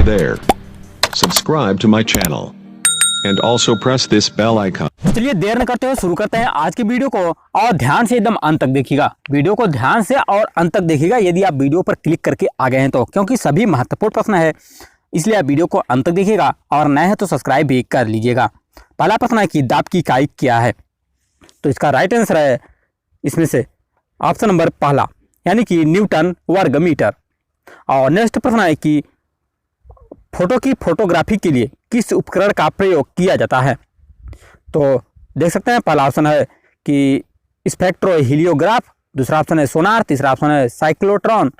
there. Subscribe to my channel. And also press this bell icon. चलिए देर न करते हुए शुरू करते हैं आज की वीडियो को और ध्यान से एकदम अंत तक देखिएगा। वीडियो को ध्यान से और अंत तक देखिएगा यदि आप वीडियो पर क्लिक करके आ गए हैं तो, क्योंकि सभी महत्वपूर्ण प्रश्न है, इसलिए आप वीडियो को अंत तक देखिएगा और नए हैं तो सब्सक्राइब भी कर लीजिएगा। पहला प्रश्न है कि दाब की इकाई क्या है, तो इसका राइट आंसर है इसमें से ऑप्शन नंबर पहला यानी कि न्यूटन वर्ग मीटर। और नेक्स्ट प्रश्न है कि फोटो की फोटोग्राफी के लिए किस उपकरण का प्रयोग किया जाता है, तो देख सकते हैं पहला ऑप्शन है कि स्पेक्ट्रोहीलियोग्राफ, दूसरा ऑप्शन है सोनार, तीसरा ऑप्शन है साइक्लोट्रॉन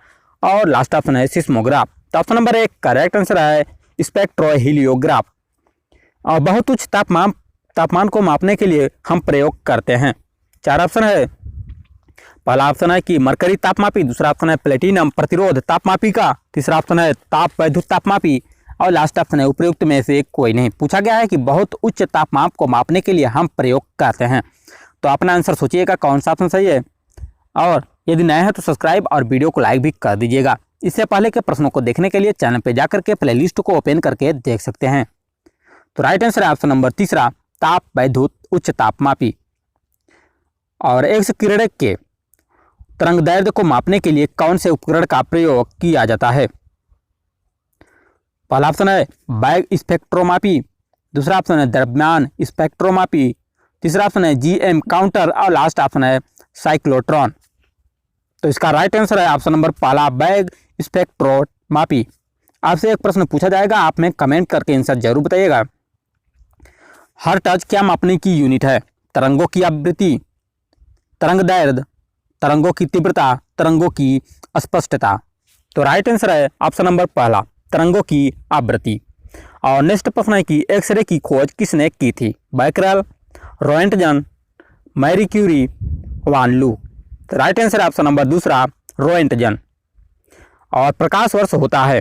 और लास्ट ऑप्शन है सिस्मोग्राफ। तो ऑप्शन नंबर 1 करेक्ट आंसर है स्पेक्ट्रोहीलियोग्राफ। और बहुत उच्च तापमान को मापने के लिए हम प्रयोग करते हैं। 4 ऑप्शन है, पहला ऑप्शन है कि मरकरी तापमापी, दूसरा ऑप्शन है प्लेटिनम प्रतिरोध तापमापी का, तीसरा ऑप्शन है ताप वैद्युत तापमापी और लास्ट ऑप्शन है उपयुक्त में से कोई नहीं। पूछा गया है कि बहुत उच्च तापमान को मापने के लिए हम प्रयोग करते हैं, तो अपना आंसर सोचिएगा कौन सा ऑप्शन सही है। और यदि नए हैं तो सब्सक्राइब और वीडियो को लाइक भी कर दीजिएगा। इससे पहले के प्रश्नों को देखने के लिए चैनल पर जाकर के प्लेलिस्ट को ओपन करके देख सकते हैं। तो राइट आंसर है ऑप्शन नंबर 3 ताप वैद्युत उच्च तापमापी। और एक्स किरण के तरंग दैर्ध्य को मापने के लिए कौन से उपकरण का प्रयोग किया जाता है, पहला ऑप्शन है बैग स्पेक्ट्रोमापी, दूसरा ऑप्शन है द्रव्यमान स्पेक्ट्रोमापी, तीसरा ऑप्शन है जीएम काउंटर और लास्ट ऑप्शन है साइक्लोट्रॉन। तो इसका राइट आंसर है ऑप्शन नंबर पहला बैग स्पेक्ट्रोमापी। आपसे एक प्रश्न पूछा जाएगा, आप में कमेंट करके आंसर जरूर बताइएगा। हर टच क्या मापने की यूनिट है, तरंगों की आवृत्ति, तरंग दैर्ध्य, तरंगों की तीव्रता, तरंगों की स्पष्टता। तो राइट आंसर है ऑप्शन नंबर पहला तरंगों की आवृत्ति। और नेक्स्ट प्रश्न है कि एक्सरे की खोज किसने की थी, बैकरेल, रोएंटगन, मैरी क्यूरी, वान लू। तो राइट आंसर है ऑप्शन नंबर 2 रोएंटगन। और प्रकाश वर्ष होता है,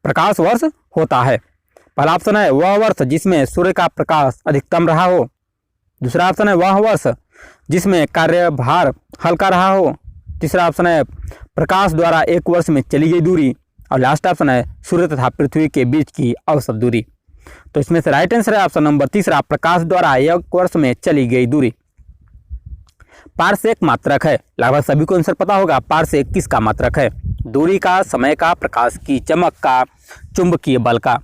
प्रकाश वर्ष होता है, पहला ऑप्शन है वह वर्ष जिसमें सूर्य का प्रकाश अधिकतम रहा हो, दूसरा ऑप्शन है वह वर्ष जिसमें कार्यभार हल्का रहा हो, तीसरा ऑप्शन है प्रकाश द्वारा एक वर्ष में चली गई दूरी और लास्ट ऑप्शन है सूर्य तथा पृथ्वी के बीच की औसत दूरी। तो इसमें से राइट आंसर है ऑप्शन नंबर 3 प्रकाश द्वारा एक वर्ष में चली गई दूरी। पारसेक मात्रक है, लगभग सभी को आंसर पता होगा पारसेक किसका मात्रक है, दूरी का, समय का, प्रकाश की चमक का, चुंबकीय बल का।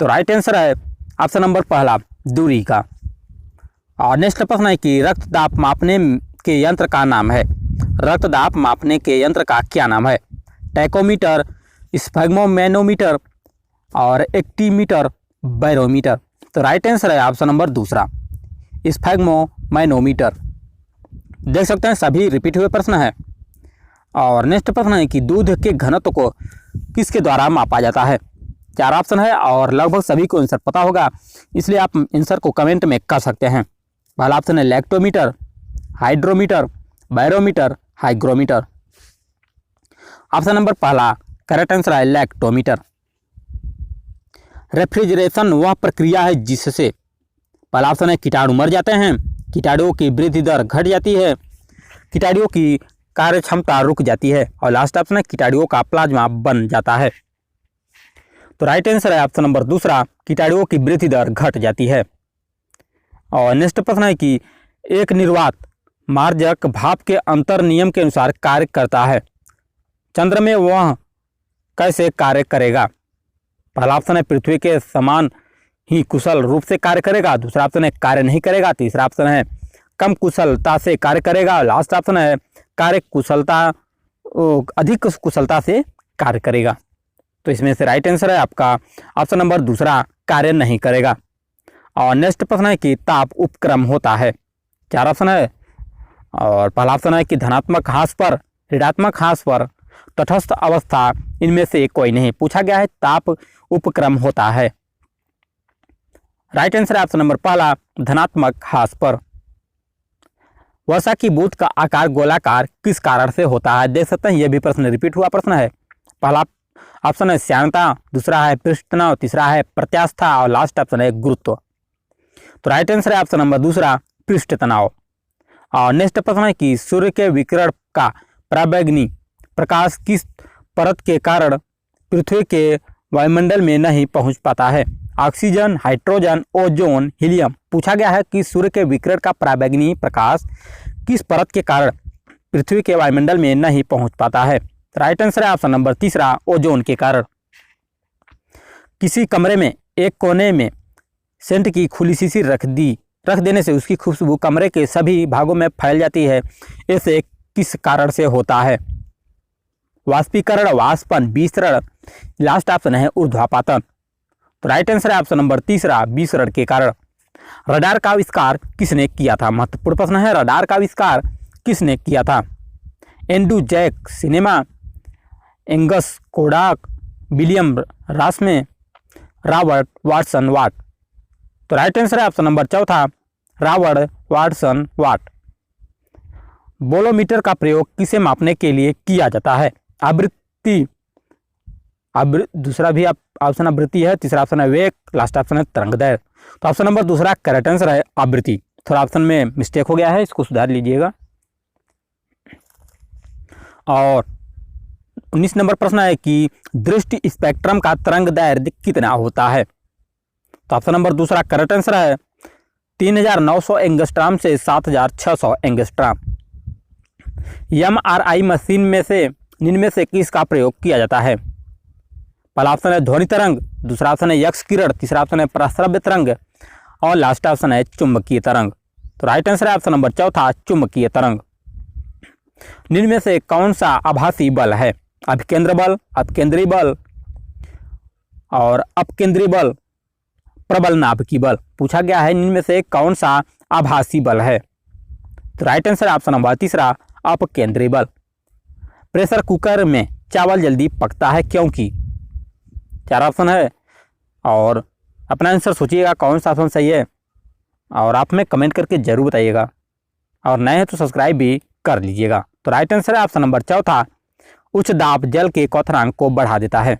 तो राइट आंसर है ऑप्शन नंबर पहला दूरी का। और नेक्स्ट प्रश्न है कि रक्तदाब मापने के यंत्र का नाम है, रक्तदाब मापने के यंत्र का क्या नाम है, टैकोमीटर, स्फैग्मोमैनोमीटर और एक्टीमीटर, बैरोमीटर। तो राइट आंसर है ऑप्शन नंबर 2 स्फैग्मोमैनोमीटर। देख सकते हैं सभी रिपीट हुए प्रश्न है। और नेक्स्ट प्रश्न है कि दूध के घनत्व को किसके द्वारा मापा जाता है, 4 ऑप्शन है और लगभग सभी को आंसर पता होगा, इसलिए आप आंसर को कमेंट में कर सकते हैं। पहला ऑप्शन है lactometer, hydrometer, barometer, hygrometer. Option number पहला करेक्ट आंसर है लैक्टोमीटर। रेफ्रिजरेशन वह प्रक्रिया है जिससे, पहला ऑप्शन है कीटाणु मर जाते हैं, कीटाणुओं की वृद्धि दर घट जाती है, कीटाणुओं की कार्य क्षमता रुक जाती है और लास्ट ऑप्शन है कीटाणुओं का प्लाज्मा बन जाता है। तो राइट आंसर है ऑप्शन नंबर 2 कीटाणुओं की वृद्धि दर घट जाती है। और नेक्स्ट प्रश्न है कि एक निर्वात मार्जक भाप के अंतर नियम के अनुसार कार्य करता है, चंद्र में वह कैसे कार्य करेगा, पहला ऑप्शन है पृथ्वी के समान ही कुशल रूप से कार्य करेगा, दूसरा ऑप्शन है कार्य नहीं करेगा, तीसरा ऑप्शन है कम कुशलता से कार्य करेगा, लास्ट ऑप्शन है अधिक कुशलता से कार्य करेगा। तो इसमें से राइट आंसर है आपका ऑप्शन नंबर 2 कार्य नहीं करेगा। और नेक्स्ट प्रश्न है कि ताप उपक्रम होता है, 4 ऑप्शन है और पहला ऑप्शन है कि धनात्मक ह्रास पर, ऋणात्मक ह्रास पर, तटस्थ अवस्था, इनमें से कोई नहीं। पूछा गया है ताप उपक्रम होता है, राइट आंसर है ऑप्शन नंबर पहला धनात्मक ह्रास पर। वर्षा की बूंद का आकार गोलाकार किस कारण से होता है, देख सकते हैं यह भी प्रश्न रिपीट हुआ प्रश्न है। पहला ऑप्शन है श्यानता, दूसरा है पृष्ठ तनाव, तीसरा है प्रत्यास्था और लास्ट ऑप्शन है गुरुत्व। तो राइट आंसर है ऑप्शन नंबर 2 पृष्ठ तनाव। और नेक्स्ट प्रश्न है कि सूर्य के विकिरण का पराबैंगनी प्रकाश किस परत के कारण पृथ्वी के वायुमंडल में नहीं पहुंच पाता है? Oxygen, hydrogen, ozone, helium. पूछा गया है कि सूर्य के विकिरण का पराबैंगनी प्रकाश किस परत के कारण पृथ्वी के वायुमंडल में नहीं पहुंच पाता है? राइट आंसर है ऑप्शन नंबर तीसरा, ओजोन के कारण। किसी कमरे में एक कोने में सेंट की खुली शीशी रख देने से उसकी खुशबू कमरे के सभी भागों में फैल जाती है, ऐसे किस कारण से होता है? वाष्पीकरण, वाष्पन, विसरण। लास्ट ऑप्शन है ऊर्ध्वापातन। तो राइट आंसर है ऑप्शन नंबर तीसरा, विसरण के कारण। रडार का आविष्कार किसने किया था? महत्वपूर्ण प्रश्न है, रडार का आविष्कार किसने किया था? Andrew Jack cinema, Angus Kodak, William रास्मे, रॉबर्ट वाटसन वाट। तो राइट आंसर है ऑप्शन नंबर चौथा, रॉबर्ट वाटसन वाट। बोलोमीटर का प्रयोग किसे मापने के लिए किया जाता है? आवृत्ति, दूसरा भी ऑप्शन आवृत्ति है, तीसरा ऑप्शन है वेग, लास्ट ऑप्शन है तरंगदैर्घ्य। तो ऑप्शन नंबर दूसरा करेक्ट आंसर है आवृत्ति। थोड़ा ऑप्शन में मिस्टेक हो गया है, इसको सुधार लीजिएगा। और 19 नंबर प्रश्न है कि दृष्टि स्पेक्ट्रम का तरंगदैर्घ्य कितना होता है? तो ऑप्शन नंबर दूसरा करेक्ट आंसर है 3900 एंगस्ट्राम से 7600 एंगस्ट्राम। MRI मशीन में से निम्न से किसका प्रयोग किया जाता है? पहला ऑप्शन है ध्वनि तरंग, दूसरा ऑप्शन है यक्ष किरण, तीसरा ऑप्शन है प्रस्रव्य तरंग और लास्ट ऑप्शन है चुंबकीय तरंग। तो राइट आंसर है ऑप्शन नंबर चौथा, चुंबकीय तरंग। निम्न में से कौन सा आभासी बल है? अभिकेंद्र बल, अपकेंद्री बल और अपकेंद्री बल, प्रबल नाभिकीय बल। पूछा गया है निम्न में से कौन सा आभासी बल है? तो राइट आंसर है ऑप्शन नंबर तीसरा, अपकेंद्री बल। प्रेशर कुकर में चावल जल्दी पकता है क्योंकि? चार ऑप्शन है और अपना आंसर सोचिएगा कौन सा ऑप्शन सही है और आप में कमेंट करके जरूर बताइएगा और नए हैं तो सब्सक्राइब भी कर लीजिएगा। तो राइट आंसर है ऑप्शन नंबर चौथा, उच्च दाब जल के क्वथनांक को बढ़ा देता है।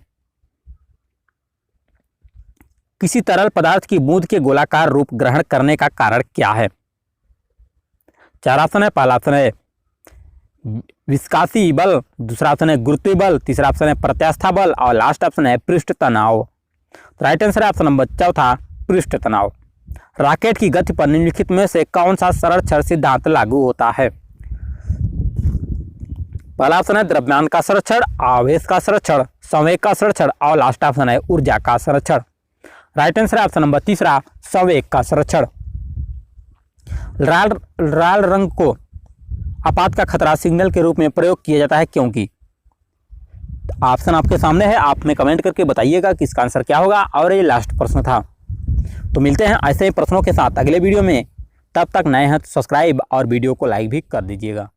किसी तरल पदार्थ की बूंद के गोलाकार रूप ग्रहण करने का कारण क्या है? चार ऑप्शन है, पहला ऑप्शन है विस्कासी बल, दूसरा ऑप्शन है गुरुत्वीय बल, तीसरा ऑप्शन है प्रत्यास्था बल और लास्ट ऑप्शन है पृष्ठ तनाव। तो राइट आंसर है ऑप्शन नंबर चौथा, पृष्ठ तनाव। रॉकेट की गति पर निम्नलिखित में से कौन सा सरल क्षण सिद्धांत लागू होता है? पहला ऑप्शन है द्रव्यमान का संरक्षण, आवेश का संरक्षण, संवेग का संरक्षण और लास्ट ऑप्शन है ऊर्जा का संरक्षण। राइट आंसर है ऑप्शन नंबर तीसरा, संवेग का संरक्षण। लाल रंग को आपात का खतरा सिग्नल के रूप में प्रयोग किया जाता है क्योंकि? ऑप्शन आपके सामने है, आप में कमेंट करके बताइएगा कि इसका आंसर क्या होगा। और ये लास्ट प्रश्न था। तो मिलते हैं ऐसे ही प्रश्नों के साथ अगले वीडियो में। तब तक नए हैं तो सब्सक्राइब और वीडियो को लाइक भी कर दीजिएगा।